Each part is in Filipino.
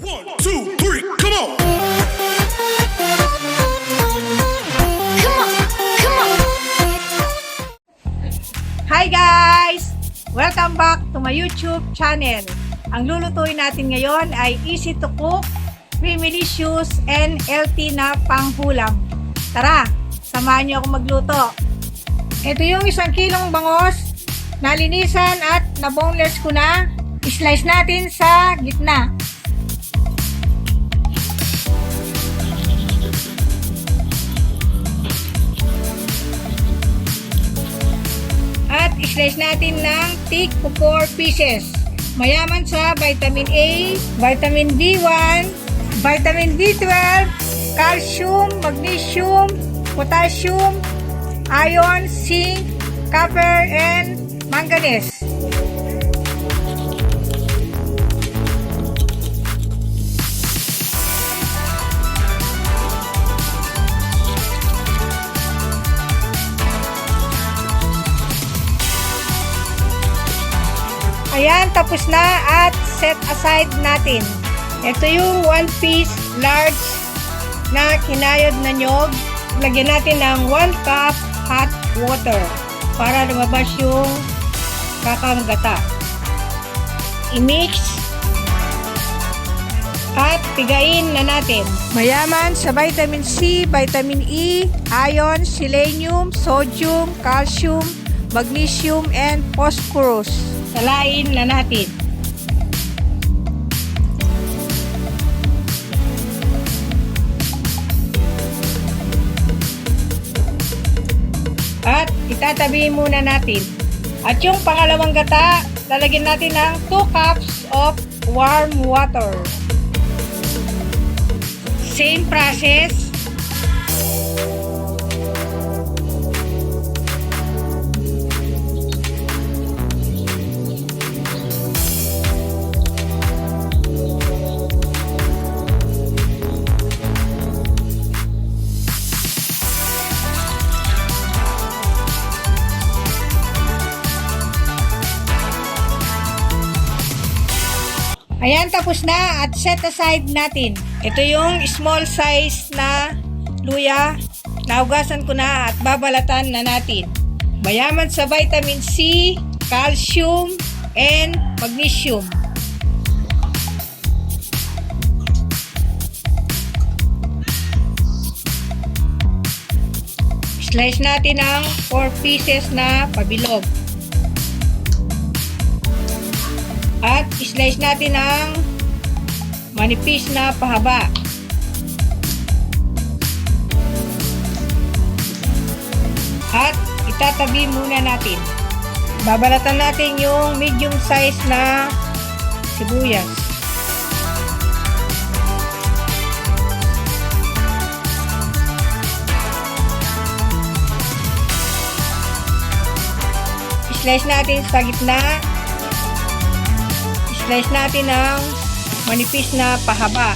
1, 2, 3, come on! Hi guys! Welcome back to my YouTube channel. Ang lulutuin natin ngayon ay easy to cook, creamylicious, and healthy na panghulam. Tara, samahan niyo ako magluto. Ito yung 1 kilong bangos, nalinisan at na-boneless ko na. I-slice natin sa gitna. At i-slice natin ng thick 4 pieces. Mayaman sa vitamin A, vitamin B1, vitamin B12, calcium, magnesium, potassium, iron, zinc, copper, and manganese. Ayan, tapos na at set aside natin. Ito yung 1 piece large na kinayod na nyog. Lagyan natin ng 1 cup hot water para lumabas yung kakang-gata. I-mix at pigain na natin. Mayaman sa vitamin C, vitamin E, iron, selenium, sodium, calcium, magnesium, and phosphorus. Salain na natin. At itatabi muna natin. At yung pangalawang gata, lalagyan natin ng 2 cups of warm water. Same process. Ayan, tapos na at set aside natin. Ito yung small size na luya. Naugasan ko na at babalatan na natin. Mayaman sa vitamin C, calcium, and magnesium. Slice natin ang 4 pieces na pabilog. At slice natin ang manipis na pahaba. At itatabi muna natin. Babalatan natin yung medium size na sibuyas. Slice natin sa gitna. Slice natin ng manipis na pahaba.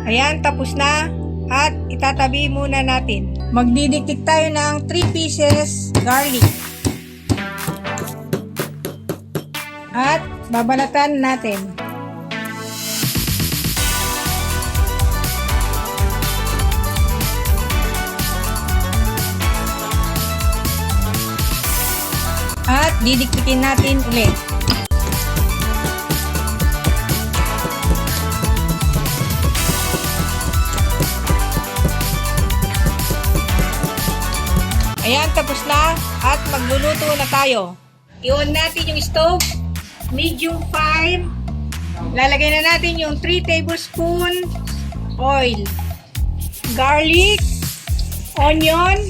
Ayan, tapos na at itatabi muna natin. Magdidiktik tayo ng 3 pieces garlic. At babalatan natin. At didiktikin natin ulit. Ayan, tapos na at magluluto na tayo. I-on natin yung stove, medium fire. Lalagay na natin yung 3 tablespoon oil, garlic, onion,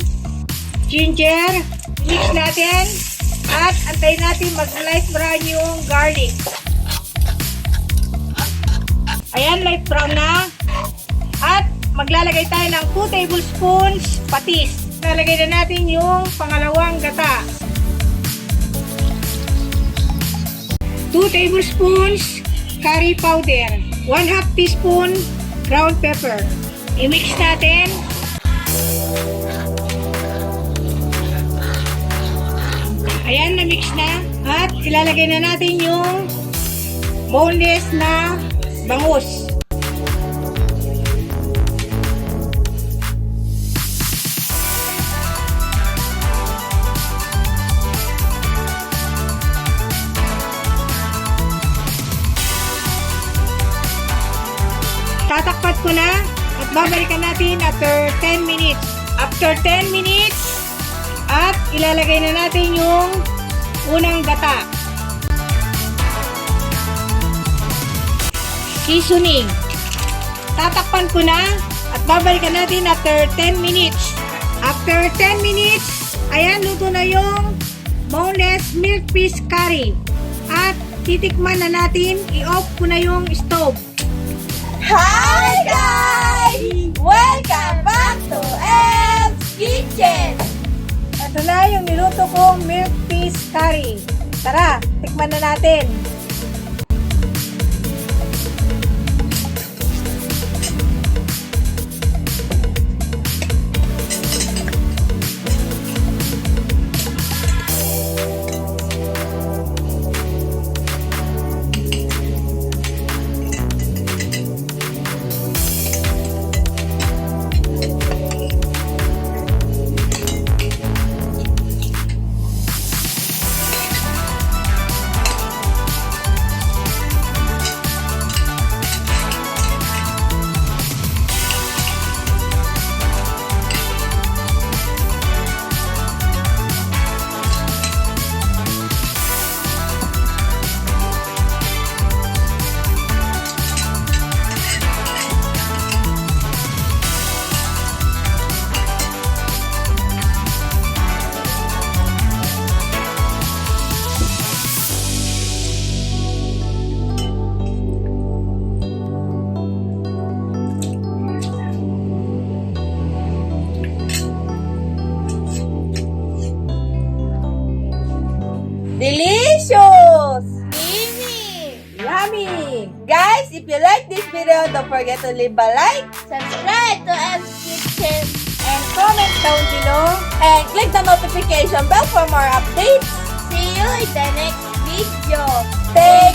ginger. Mix natin. At antayin natin mag-light brown yung garlic. Ayan, light brown na. At maglalagay tayo ng 2 tablespoons patis. Lalagay na natin yung pangalawang gata. 2 tablespoons curry powder. 1/2 teaspoon ground pepper. I-mix natin. na-mix na. At ilalagay na natin yung boneless na bangus. Tatakpat ko na at babalikan natin after 10 minutes. After 10 minutes, at ilalagay na natin yung unang gata. Seasoning. Tatakpan ko na at babalikan natin after 10 minutes. After 10 minutes, ayan, luto na yung boneless milk fish curry. At titikman na natin, i-off ko na yung stove. Hi guys! Welcome back to El's Kitchen! Ito na yung niluto kong milk fish curry. Tara, tikman na natin. Delicious! Creamy! Yummy! Guys, if you like this video, don't forget to leave a like, subscribe to El's Kitchen, And comment down below. and click the notification bell for more updates. See you in the next video. Stay